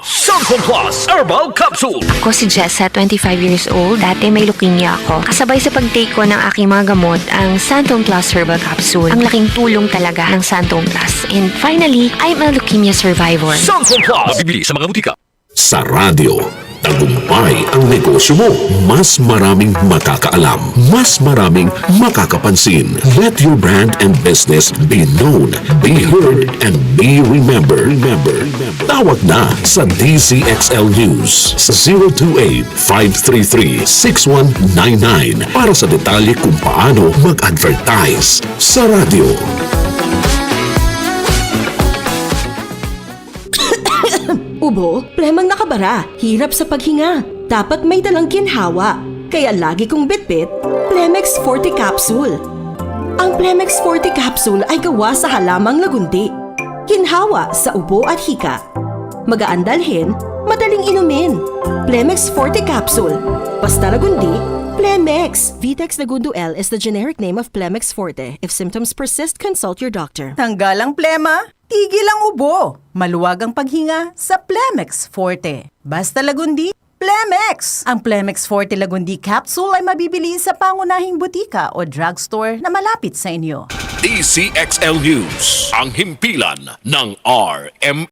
Samsung Plus Herbal Capsule. Ako si Jessa, 25 years old. Dati may leukemia ako. Kasabay sa pag-take ko ng aking mga gamot, ang Santon Plus Herbal Capsule. Ang laking tulong talaga ng Santon Plus. And finally, I'm a leukemia survivor. Samsung Plus. Mabibili sa mga butika. Sa radyo, tagumpay ang negosyo mo. Mas maraming makakaalam. Mas maraming makakapansin. Let your brand and business be known, be heard, and be remembered. Tawag na sa DCXL News sa 028-533-6199 para sa detalye kung paano mag-advertise sa radyo. Ubo, premang nakabara, hirap sa paghinga. Dapat may dalang ginhawa. Kaya lagi kong bitbit, Plemex Forte Capsule. Ang Plemex Forte Capsule ay gawa sa halamang lagundi. Ginhawa sa ubo at hika. Magaan dalhin, madaling inumin. Plemex Forte Capsule. Basta lagundi, Plemex. Vitex Lagundo L is the generic name of Plemex Forte. If symptoms persist, consult your doctor. Tanggal ang plema, tigil ang ubo. Maluwag ang paghinga sa Plemex Forte. Basta lagundi, Plemex! Ang Plemex Forte Lagundi Capsule ay mabibili sa pangunahing butika o drugstore na malapit sa inyo. DCXL News. Ang himpilan ng RM